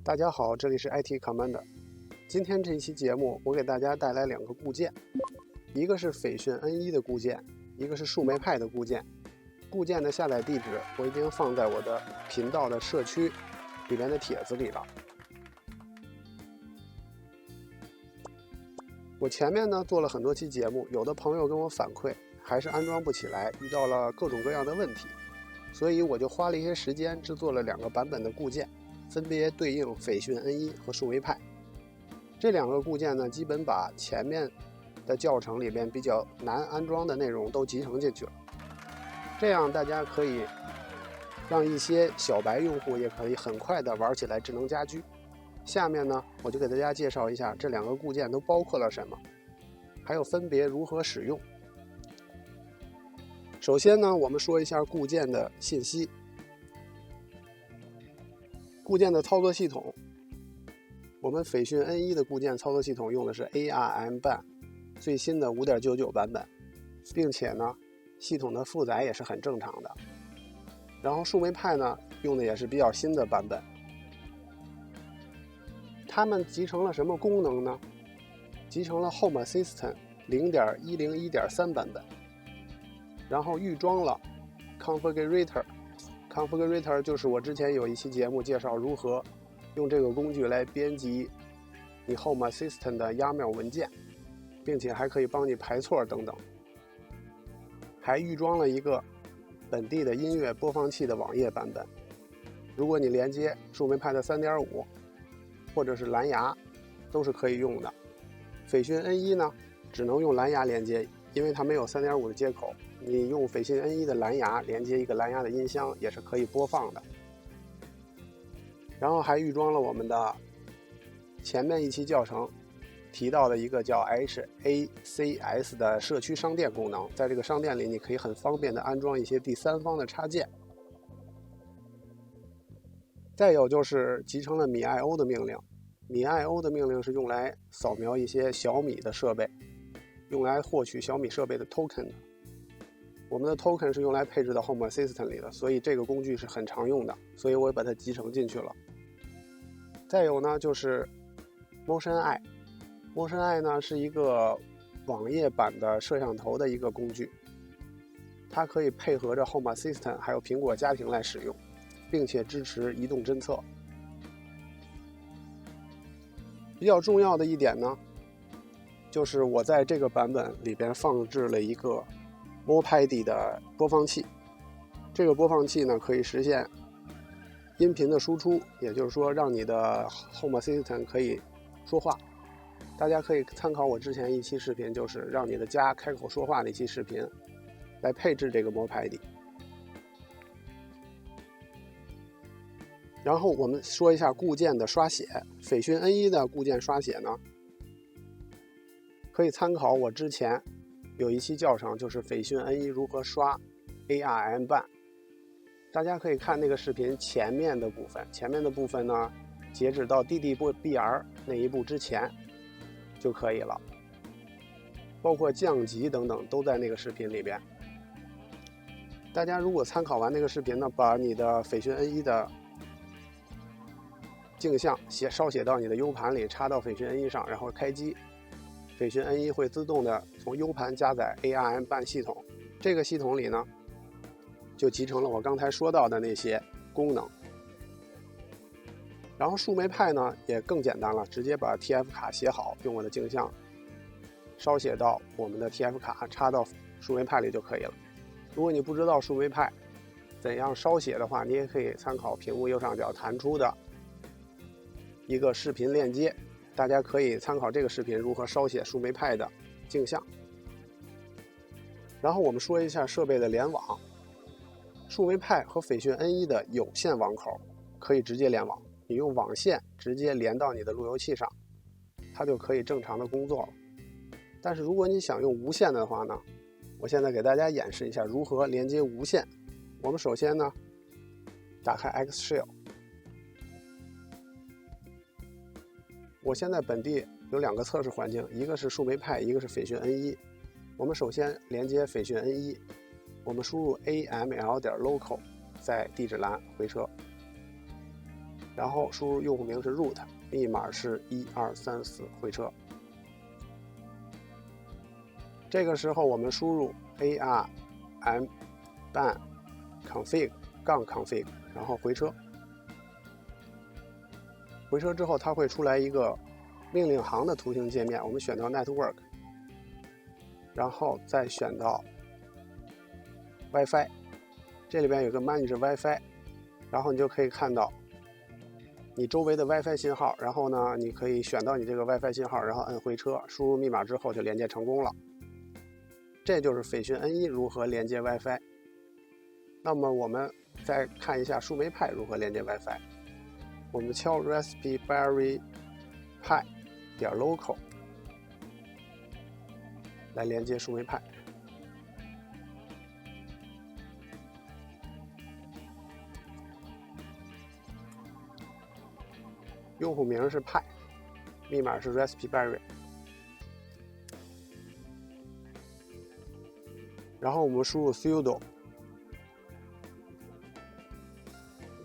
大家好，这里是 IT Commander。今天这一期节目，我给大家带来两个固件，一个是斐讯 N1 的固件，一个是树莓派的固件。固件的下载地址我已经放在我的频道的社区里面的帖子里了。我前面呢做了很多期节目，有的朋友跟我反馈还是安装不起来，遇到了各种各样的问题，所以我就花了一些时间制作了两个版本的固件，分别对应斐讯 N1 和树莓派。这两个固件呢，基本把前面的教程里边比较难安装的内容都集成进去了。这样大家可以让一些小白用户也可以很快的玩起来智能家居。下面呢，我就给大家介绍一下这两个固件都包括了什么，还有分别如何使用。首先呢，我们说一下固件的信息。固件的操作系统，我们斐讯 N1 的固件操作系统用的是 ARM 版最新的 5.99 版本，并且呢系统的负载也是很正常的。然后树莓派呢用的也是比较新的版本。它们集成了什么功能呢？集成了 Home Assistant 0.101.3 版本，然后预装了 Configurator 就是我之前有一期节目介绍如何用这个工具来编辑你 Home Assistant 的 YAML 文件，并且还可以帮你排错等等。还预装了一个本地的音乐播放器的网页版本。如果你连接树莓派的 3.5 或者是蓝牙都是可以用的。斐讯 N1 呢只能用蓝牙连接，因为它没有 3.5 的接口，你用斐讯 N1 的蓝牙连接一个蓝牙的音箱也是可以播放的。然后还预装了我们的前面一期教程提到的一个叫 HACS 的社区商店功能，在这个商店里你可以很方便的安装一些第三方的插件。再有就是集成了米 IO 的命令，米 IO 的命令是用来扫描一些小米的设备，用来获取小米设备的 token 的。我们的 token 是用来配置到 Home Assistant 里的，所以这个工具是很常用的，所以我也把它集成进去了。再有呢就是 Motion Eye。Motion Eye 呢是一个网页版的摄像头的一个工具，它可以配合着 Home Assistant 还有苹果家庭来使用，并且支持移动侦测。比较重要的一点呢，就是我在这个版本里边放置了一个 Moped 的播放器。这个播放器呢可以实现音频的输出，也就是说让你的 Home Assistant 可以说话。大家可以参考我之前一期视频，就是让你的家开口说话的一期视频，来配置这个 Moped。然后我们说一下固件的刷写。斐讯 N1 的固件刷写呢，可以参考我之前有一期教程，就是斐讯 N1 如何刷 ARM 版。大家可以看那个视频前面的部分，呢截止到 DDBR 那一步之前就可以了，包括降级等等都在那个视频里边。大家如果参考完那个视频呢，把你的斐讯 N1 的镜像烧写到你的 U 盘里，插到斐讯 N1 上，然后开机，斐讯 N1 会自动的从 U 盘加载 ARM 版系统。这个系统里呢就集成了我刚才说到的那些功能。然后树莓派呢也更简单了，直接把 TF 卡写好，用我的镜像烧写到我们的 TF 卡，插到树莓派里就可以了。如果你不知道树莓派怎样烧写的话，你也可以参考屏幕右上角弹出的一个视频链接，大家可以参考这个视频如何烧写树莓派的镜像。然后我们说一下设备的联网。树莓派和斐讯 N1 的有线网口可以直接联网，你用网线直接连到你的路由器上，它就可以正常的工作了。但是如果你想用无线的话呢，我现在给大家演示一下如何连接无线。我们首先呢打开 Xshell。我现在本地有两个测试环境，一个是树莓派，一个是斐讯 N1。我们首先连接斐讯 N1， 我们输入 aml.local， 在地址栏回车，然后输入用户名是 root， 密码是1234回车。这个时候我们输入 arm ban config -config， 然后回车。回车之后，它会出来一个命令行的图形界面，我们选到 network， 然后再选到 WiFi， 这里边有个 manage WiFi， 然后你就可以看到你周围的 WiFi 信号，然后呢，你可以选到你这个 WiFi 信号，然后摁回车，输入密码之后就连接成功了。这就是斐讯 N1 如何连接 WiFi。那么我们再看一下树莓派如何连接 WiFi。我们敲 raspberry pi 点 local 来连接树莓派。用户名是派，密码是 raspberry。然后我们输入 sudo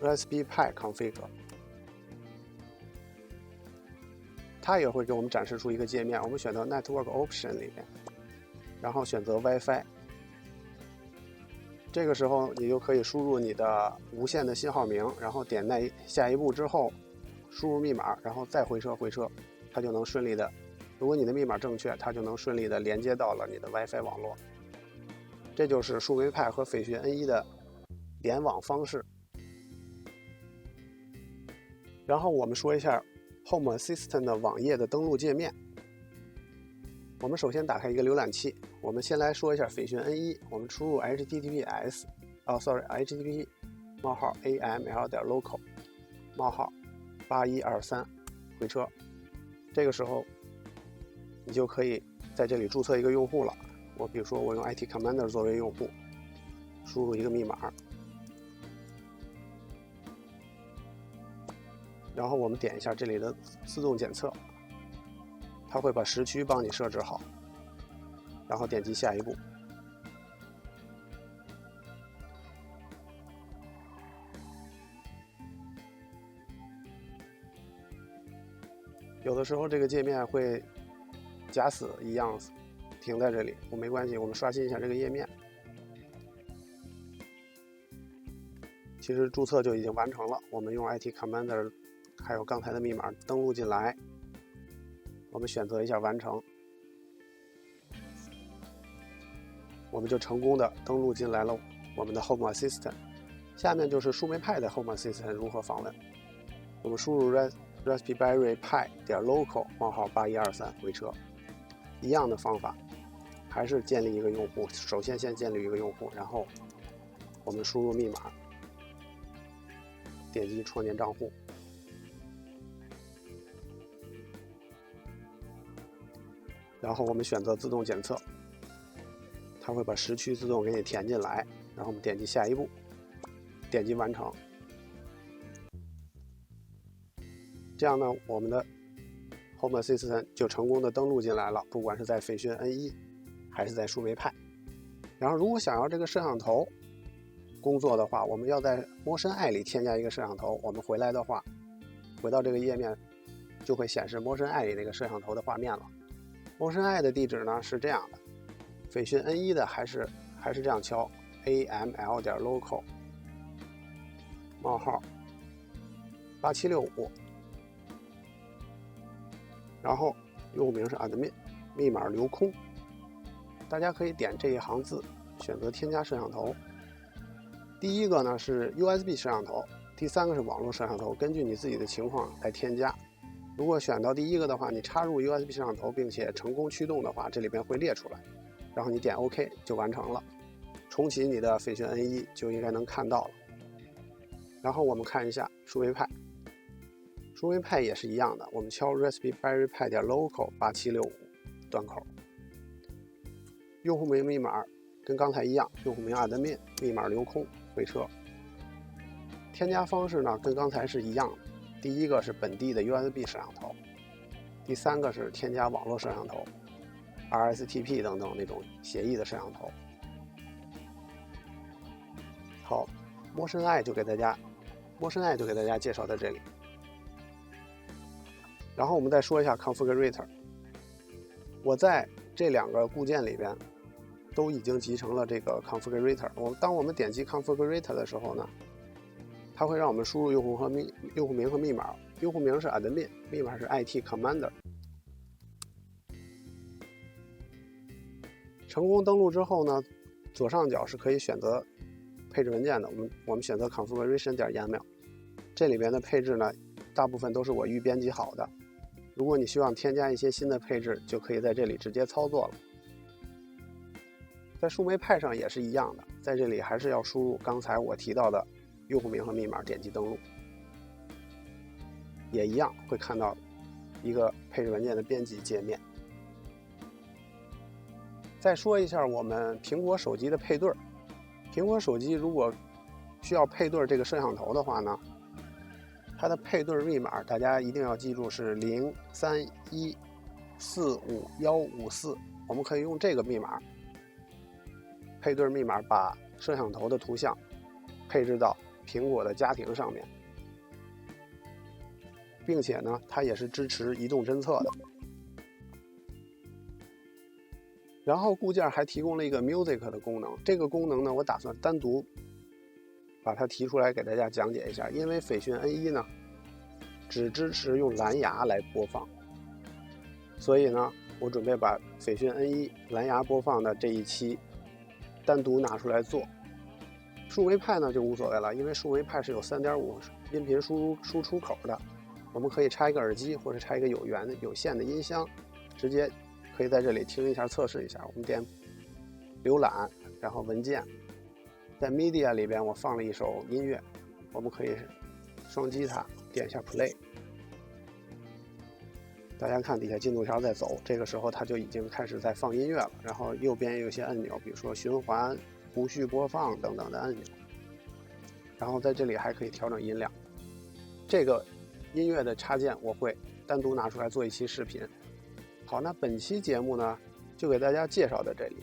raspberry pi config， 它也会给我们展示出一个界面。我们选到 network option 里面，然后选择 WiFi。这个时候你就可以输入你的无线的信号名，然后点那下一步之后输入密码，然后再回车，它就能顺利的，如果你的密码正确，它就能顺利的连接到了你的 WiFi 网络。这就是树莓派和斐讯 N1 的联网方式。然后我们说一下 Home Assistant 的网页的登录界面。我们首先打开一个浏览器，我们先来说一下斐讯 N1， 我们输入 https http :aml.local :8123回车。这个时候你就可以在这里注册一个用户了。我比如说我用 IT Commander 作为用户，输入一个密码，然后我们点一下这里的自动检测，它会把时区帮你设置好，然后点击下一步。有的时候这个界面会假死一样停在这里，没关系，我们刷新一下这个页面。其实注册就已经完成了，我们用 IT Commander 还有刚才的密码登录进来，我们选择一下完成，我们就成功的登录进来了我们的 Home Assistant。下面就是树莓派的 Home Assistant 如何访问。我们输入 raspberry pi 点 local :8123回车，一样的方法，还是建立一个用户。首先建立一个用户，然后我们输入密码，点击创建账户，然后我们选择自动检测，它会把时区自动给你填进来，然后我们点击下一步，点击完成。这样呢，我们的 Home Assistant 就成功的登录进来了，不管是在斐讯 N1 还是在树莓派。然后如果想要这个摄像头工作的话，我们要在 MotionEye 里添加一个摄像头。我们回来的话，回到这个页面就会显示 MotionEye 里那个摄像头的画面了。MotionEye 的地址呢是这样的，斐讯 N1 的还是这样敲 aml.local :8765，然后用户名是 admin， 密码留空。大家可以点这一行字，选择添加摄像头。第一个呢是 USB 摄像头，第三个是网络摄像头，根据你自己的情况来添加。如果选到第一个的话，你插入 USB 摄像头并且成功驱动的话，这里边会列出来，然后你点 OK 就完成了。重启你的斐讯 N1 就应该能看到了。然后我们看一下树莓派，树莓派也是一样的，我们敲 raspberry pi 点 local :8765端口，用户名密码跟刚才一样，用户名 admin， 密码留空回车。添加方式呢跟刚才是一样的，第一个是本地的 USB 摄像头，第三个是添加网络摄像头 RSTP 等等那种协议的摄像头。好，MotionEye就给大家介绍到这里。然后我们再说一下 configurator。我在这2个固件里边都已经集成了这个 configurator。当我们点击 configurator 的时候呢，它会让我们输入用户名和密码。用户名是 admin， 密码是 IT commander。成功登录之后呢，左上角是可以选择配置文件的。我们选择 configuration.yaml， 这里边的配置呢，大部分都是我预编辑好的。如果你希望添加一些新的配置，就可以在这里直接操作了。在树莓派上也是一样的，在这里还是要输入刚才我提到的用户名和密码，点击登录，也一样会看到一个配置文件的编辑界面。再说一下我们苹果手机的配对。苹果手机如果需要配对这个摄像头的话呢，它的配对密码大家一定要记住是031455154。我们可以用这个密码配对密码，把摄像头的图像配置到苹果的家庭上面，并且呢，它也是支持移动侦测的。然后固件还提供了一个 Music 的功能，这个功能呢，我打算单独把它提出来给大家讲解一下。因为斐讯 N1 呢只支持用蓝牙来播放，所以呢，我准备把斐讯 N1 蓝牙播放的这一期单独拿出来做。树莓派呢就无所谓了，因为树莓派是有 3.5 音频输出口的，我们可以插一个耳机或者插一个有线的音箱，直接可以在这里听一下测试一下。我们点浏览，然后文件，在 Media 里边我放了一首音乐，我们可以双击它，点一下 Play。大家看底下进度条在走，这个时候它就已经开始在放音乐了。然后右边有一些按钮，比如说循环、无序播放等等的按钮。然后在这里还可以调整音量。这个音乐的插件我会单独拿出来做一期视频。好，那本期节目呢就给大家介绍到这里。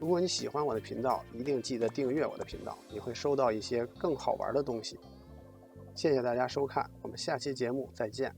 如果你喜欢我的频道，一定记得订阅我的频道，你会收到一些更好玩的东西。谢谢大家收看，我们下期节目再见。